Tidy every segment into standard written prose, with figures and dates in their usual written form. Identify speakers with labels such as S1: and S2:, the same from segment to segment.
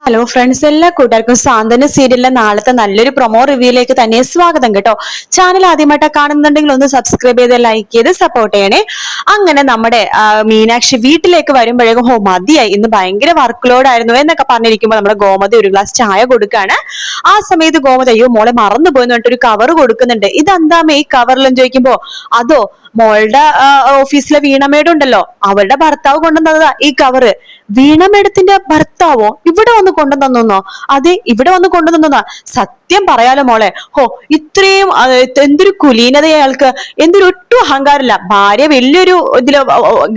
S1: Hello friends, എല്ലാ കൂട്ടുകാർക്കും സാന്ത്വന സീരിയലിലെ നാളത്തെ നല്ലൊരു പ്രൊമോ റിവ്യൂയിലേക്ക് തന്നെ സ്വാഗതം കേട്ടോ. ചാനൽ ആദ്യമായിട്ട് കാണുന്നുണ്ടെങ്കിൽ ഒന്ന് സബ്സ്ക്രൈബ് ചെയ്ത് ലൈക്ക് ചെയ്ത് സപ്പോർട്ട് ചെയ്യണേ. അങ്ങനെ നമ്മുടെ മീനാക്ഷി വീട്ടിലേക്ക് വരുമ്പോഴേക്കും മതിയായി, ഇന്ന് ഭയങ്കര വർക്ക് ലോഡ് ആയിരുന്നു എന്നൊക്കെ പറഞ്ഞിരിക്കുമ്പോൾ നമ്മുടെ ഗോമതി ഒരു ഗ്ലാസ് ചായ കൊടുക്കാണ്. ആ സമയത്ത് ഗോമതി അയ്യോ മോളെ മറന്നു പോയി എന്നിട്ട് ഒരു കവർ കൊടുക്കുന്നുണ്ട്. ഇതെന്താമേ ഈ കവറിലെന്ന് ചോദിക്കുമ്പോ അതോ മോളുടെ ഓഫീസിലെ വീണമേടുണ്ടല്ലോ, അവളുടെ ഭർത്താവ് കൊണ്ടുവന്നതാ ഈ കവറ്. വീണമേടത്തിന്റെ ഭർത്താവോ ഇവിടെ വന്ന് കൊണ്ടുതന്നോ? അതെ, ഇവിടെ വന്ന് കൊണ്ടുതന്നോ? സത്യം പറയാലോ മോളെ, ഇത്രയും എന്തൊരു കുലീനത അയാൾക്ക്, എന്തൊരു ഒട്ടും അഹങ്കാരമില്ല. ഭാര്യ വലിയൊരു ഇതില്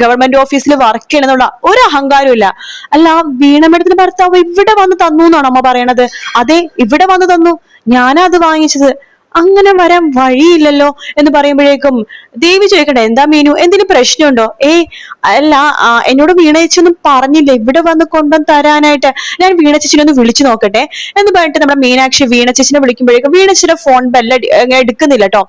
S1: ഗവൺമെന്റ് ഓഫീസിൽ വർക്ക് ചെയ്യണമെന്നുള്ള ഒരു അഹങ്കാരവും ഇല്ല. അല്ല, വീണമേടത്തിന്റെ ഭർത്താവ് ഇവിടെ വന്ന് തന്നു എന്നാണ് അമ്മ പറയണത്. അതെ, ഇവിടെ വന്ന് തന്നു, ഞാനാ അത് വാങ്ങിച്ചത്. അങ്ങനെ വരാൻ വഴിയില്ലല്ലോ എന്ന് പറയുമ്പോഴേക്കും ദേവി ചോദിക്കട്ടെ, എന്താ മീനു, എന്തിനു പ്രശ്നമുണ്ടോ? അല്ല, എന്നോട് വീണ ചേച്ചിയൊന്നും പറഞ്ഞില്ല ഇവിടെ വന്ന് കൊണ്ടുവന്ന് തരാനായിട്ട്. ഞാൻ വീണ ചേച്ചിനെ ഒന്ന് വിളിച്ചു നോക്കട്ടെ എന്ന് പറഞ്ഞിട്ട് നമ്മുടെ മീനാക്ഷി വീണ ചേച്ചിനെ വിളിക്കുമ്പോഴേക്കും വീണ ചേച്ചിയുടെ ഫോൺ ബെല്ല എടുക്കുന്നില്ല കേട്ടോ.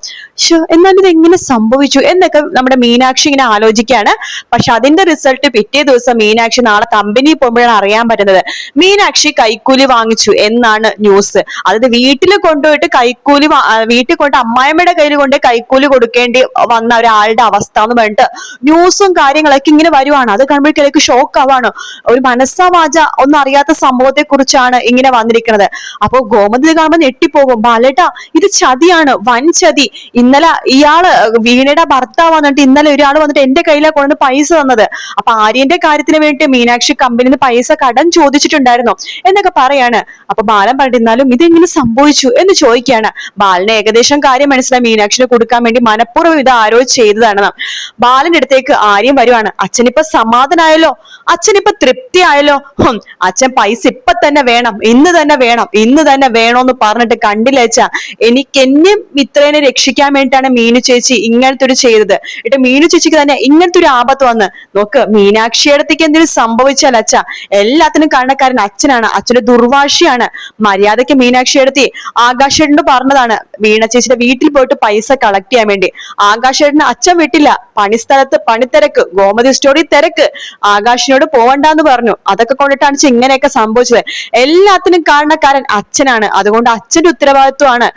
S1: എന്നാൽ ഇത് എങ്ങനെ സംഭവിച്ചു എന്നൊക്കെ നമ്മുടെ മീനാക്ഷി ഇങ്ങനെ ആലോചിക്കുകയാണ്. പക്ഷെ അതിന്റെ റിസൾട്ട് പിറ്റേ ദിവസം മീനാക്ഷി നാളെ കമ്പനിയിൽ പോകുമ്പോഴാണ് അറിയാൻ പറ്റുന്നത്. മീനാക്ഷി കൈക്കൂലി വാങ്ങിച്ചു എന്നാണ് ന്യൂസ്. അതായത് വീട്ടിൽ കൊണ്ടുപോയിട്ട് കൈക്കൂലി വീട്ടിൽ കൊണ്ട് അമ്മായിമ്മയുടെ കയ്യിൽ കൊണ്ട് കൈക്കൂലി കൊടുക്കേണ്ടി വന്ന ഒരാളുടെ അവസ്ഥ എന്ന് പറഞ്ഞിട്ട് ന്യൂസും കാര്യങ്ങളൊക്കെ ഇങ്ങനെ വരുവാണ്. അത് കാണുമ്പോഴേക്കും ഷോക്ക് ആവാണ്. ഒരു മനസ്സാവാച ഒന്നും അറിയാത്ത സംഭവത്തെ കുറിച്ചാണ് ഇങ്ങനെ വന്നിരിക്കുന്നത്. അപ്പൊ ഗോമതി കാണുമ്പോൾ ഞെട്ടിപ്പോകും. ബാലേട്ടാ, ഇത് ചതിയാണ്, വൻ ചതി. ഇന്നലെ ഇയാള് വീണയുടെ ഭർത്താവ് വന്നിട്ട് ഇന്നലെ ഒരാൾ വന്നിട്ട് എന്റെ കയ്യിലാണ് കൊണ്ട് പൈസ തന്നത്. അപ്പൊ ആര്യന്റെ കാര്യത്തിന് വേണ്ടി മീനാക്ഷി കമ്പനിയിൽ നിന്ന് പൈസ കടം ചോദിച്ചിട്ടുണ്ടായിരുന്നു എന്നൊക്കെ പറയാണ്. അപ്പൊ ബാലൻ പറഞ്ഞിരുന്നാലും ഇതെങ്ങനെ സംഭവിച്ചു എന്ന് ചോദിക്കുകയാണ്. ബാലന് ഏകദേശം കാര്യം മനസ്സിലായി, മീനാക്ഷിനെ കൊടുക്കാൻ വേണ്ടി മനഃപൂർവ്വം ഇത് ആരോ ചെയ്തതാണ്. ബാലന്റെ അടുത്തേക്ക് ആര്യം വരുവാണ്. അച്ഛനിപ്പൊ സമാധാനായല്ലോ, അച്ഛനിപ്പൊ തൃപ്തിയായല്ലോ. അച്ഛൻ പൈസ ഇപ്പൊ തന്നെ വേണം, ഇന്ന് തന്നെ വേണം, ഇന്ന് തന്നെ വേണോന്ന് പറഞ്ഞിട്ട് കണ്ടില്ലേച്ച, എന്നെ മിത്രേനെ രക്ഷിക്കാൻ വേണ്ടിയിട്ടാണ് മീനു ചേച്ചി ഇങ്ങനത്തെ ഒരു ചെയ്തത്. എന്നിട്ട് മീനു ചേച്ചിക്ക് തന്നെ ഇങ്ങനത്തെ ഒരു ആപത്ത് വന്ന് നോക്ക്, മീനാക്ഷിയുടെ അടുത്തേക്ക് എന്തെങ്കിലും സംഭവിച്ചാൽ അച്ഛ എല്ലാത്തിനും കാരണക്കാരൻ അച്ഛനാണ്, അച്ഛന്റെ ദുർവാശിയാണ്. മര്യാദയ്ക്ക് മീനാക്ഷി എടുത്തി ആകാശേട്ടനോട് പറഞ്ഞതാണ് വീണ ചേച്ചിയുടെ വീട്ടിൽ പോയിട്ട് പൈസ കളക്ട് ചെയ്യാൻ വേണ്ടി. ആകാശേട്ടന് അച്ഛൻ വിട്ടില്ല, പണിസ്ഥലത്ത് പണിത്തിരക്ക്, ഗോമതി സ്റ്റോറി തിരക്ക്, ആകാശിനോട് പോവണ്ടെന്ന് പറഞ്ഞു. അതൊക്കെ കൊണ്ടിട്ടാണ് ഇങ്ങനെയൊക്കെ സംഭവിച്ചത്. എല്ലാത്തിനും കാരണക്കാരൻ അച്ഛനാണ്. അതുകൊണ്ട് അച്ഛന്റെ ഉത്തരവാദിത്വമാണ്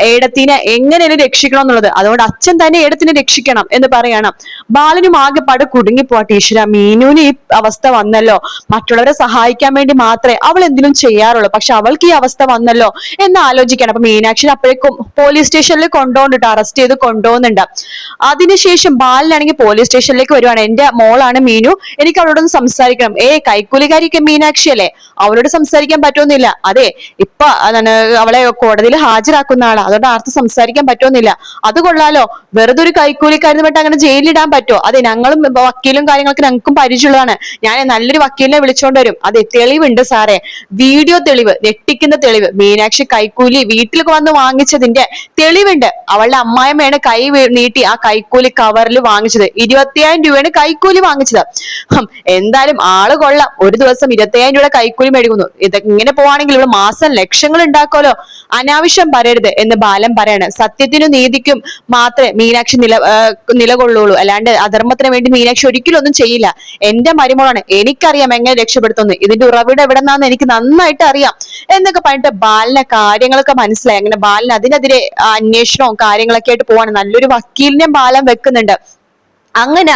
S1: ഏടത്തിനെ എങ്ങനെയും രക്ഷിക്കണം എന്നുള്ളത്. അതുകൊണ്ട് അച്ഛൻ തന്നെ ഏടത്തിനെ രക്ഷിക്കണം എന്ന് പറയണം. ബാലനും ആകെപ്പാട് കുടുങ്ങിപ്പോട്ടെ. ഈശ്വര, മീനുവിന് ഈ അവസ്ഥ വന്നല്ലോ, മറ്റുള്ളവരെ സഹായിക്കാൻ വേണ്ടി മാത്രമേ അവൾ എന്തിനും ചെയ്യാറുള്ളൂ, പക്ഷെ അവൾക്ക് ഈ അവസ്ഥ വന്നല്ലോ എന്ന് ആലോചിക്കണം. അപ്പൊ മീനാക്ഷി അപ്പോഴേക്കും പോലീസ് സ്റ്റേഷനിൽ കൊണ്ടുപോകുന്നുണ്ട്, അറസ്റ്റ് ചെയ്ത് കൊണ്ടുപോകുന്നുണ്ട്. അതിനുശേഷം ബാലനാണെങ്കിൽ പോലീസ് സ്റ്റേഷനിലേക്ക് വരുവാണ്. എന്റെ മോളാണ് മീനു, എനിക്ക് അവളോടൊന്ന് സംസാരിക്കണം. കൈക്കൂലിക്കാരിക്ക് മീനാക്ഷി അല്ലേ, അവളോട് സംസാരിക്കാൻ പറ്റുമെന്നില്ല. അതെ, ഇപ്പൊ അവളെ കോടതിയിൽ ഹാജരാക്കുന്ന ആളാ, അതുകൊണ്ട് ആർക്കും സംസാരിക്കാൻ പറ്റുമെന്നില്ല. അത് കൊള്ളാലോ, വെറുതെ ഒരു കൈക്കൂലിക്കാരെന്ന് പറഞ്ഞിട്ട് അങ്ങനെ ജയിലിടാൻ പറ്റുമോ? അതെ, ഞങ്ങളും വക്കീലും കാര്യങ്ങളൊക്കെ ഞങ്ങൾക്കും പരിചയമുള്ളതാണ്. ഞാൻ നല്ലൊരു വക്കീലിനെ വിളിച്ചോണ്ട് വരും. അതെ, തെളിവുണ്ട് സാറേ, വീഡിയോ തെളിവ്, ഞെട്ടിക്കുന്ന തെളിവ്. മീനാക്ഷി കൈക്കൂലി വീട്ടിൽ വന്ന് വാങ്ങിച്ചതിന്റെ തെളിവുണ്ട്. അവളുടെ അമ്മായിമ്മയാണ് കൈ നീട്ടി ആ കൈക്കൂലി കവറിൽ വാങ്ങിച്ചത്. 20,000 രൂപയാണ് കൈക്കൂലി വാങ്ങിച്ചത്. എന്തായാലും ആള് കൊള്ളാം, ഒരു ദിവസം 20,000 രൂപയുടെ കൈക്കൂലി മേടിക്കുന്നു. ഇങ്ങനെ പോവാണെങ്കിൽ ഇവിടെ മാസം ലക്ഷങ്ങൾ ഉണ്ടാക്കുമല്ലോ. അനാവശ്യം പറയരുത് എന്ന് ബാലൻ പറയാണ്. സത്യത്തിനും നീതിക്കും മാത്രമേ മീനാക്ഷി നിലകൊള്ളുള്ളൂ, അല്ലാണ്ട് അധർമ്മത്തിന് വേണ്ടി മീനാക്ഷി ഒരിക്കലും ഒന്നും ചെയ്യില്ല. എന്റെ മരുമോളാണ്, എനിക്കറിയാം എങ്ങനെ രക്ഷപ്പെടുത്തുന്നു, ഇതിന്റെ ഉറവിടം എവിടെന്നാന്ന് എനിക്ക് നന്നായിട്ട് അറിയാം എന്നൊക്കെ പറഞ്ഞിട്ട് ബാലിനെ കാര്യങ്ങളൊക്കെ മനസ്സിലായി. അങ്ങനെ ബാലൻ അതിനെതിരെ അന്വേഷണവും കാര്യങ്ങളൊക്കെ ആയിട്ട് പോവാണ്. നല്ലൊരു വക്കീലിനെ ബാലൻ വെക്കുന്നുണ്ട്. അങ്ങനെ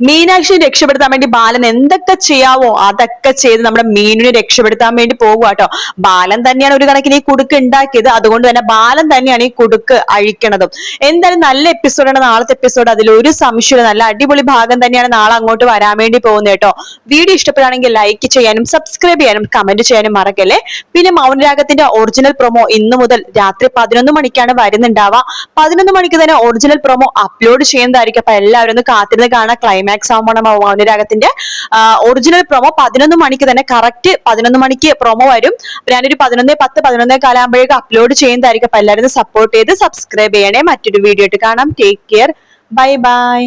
S1: മീനാക്ഷിയെ രക്ഷപ്പെടുത്താൻ വേണ്ടി ബാലൻ എന്തൊക്കെ ചെയ്യാവോ അതൊക്കെ ചെയ്ത് നമ്മുടെ മീനിനെ രക്ഷപ്പെടുത്താൻ വേണ്ടി പോകുക കേട്ടോ. ബാലൻ തന്നെയാണ് ഒരു കണക്കിന് ഈ കുടുക്ക് ഉണ്ടാക്കിയത്, അതുകൊണ്ട് തന്നെ ബാലൻ തന്നെയാണ് ഈ കുടുക്ക് അഴിക്കണതും. എന്തായാലും നല്ല എപ്പിസോഡാണ് നാളത്തെ എപ്പിസോഡ്, അതിൽ ഒരു സംശയമില്ല. നല്ല അടിപൊളി ഭാഗം തന്നെയാണ് നാളെ അങ്ങോട്ട് വരാൻ വേണ്ടി പോകുന്നത് കേട്ടോ. വീഡിയോ ഇഷ്ടപ്പെടുകയാണെങ്കിൽ ലൈക്ക് ചെയ്യാനും സബ്സ്ക്രൈബ് ചെയ്യാനും കമന്റ് ചെയ്യാനും മറക്കല്ലേ. പിന്നെ മൗനരാഗത്തിന്റെ ഒറിജിനൽ പ്രൊമോ ഇന്നു മുതൽ രാത്രി 11 മണിക്കാണ് വരുന്നുണ്ടാവുക. 11 മണിക്ക് തന്നെ ഒറിജിനൽ പ്രൊമോ അപ്ലോഡ് ചെയ്യുന്നതായിരിക്കും. അപ്പൊ എല്ലാവരും ഒന്ന് കാത്തിരുന്ന് കാണാൻ. ക്ലൈമാക്സ് ആവുമ്പോൾ മൗനരാഗത്തിന്റെ ഒറിജിനൽ പ്രൊമോ 11 മണിക്ക് തന്നെ, കറക്റ്റ് 11 മണിക്ക് പ്രൊമോ വരും. ഞാനൊരു 11:10 11:15 ആകുമ്പോഴേക്കും അപ്ലോഡ് ചെയ്യുന്നതായിരിക്കും. അപ്പൊ എല്ലാവരും സപ്പോർട്ട് ചെയ്ത് സബ്സ്ക്രൈബ് ചെയ്യണേ. മറ്റൊരു വീഡിയോ ആയിട്ട് കാണാം. Take care, bye bye.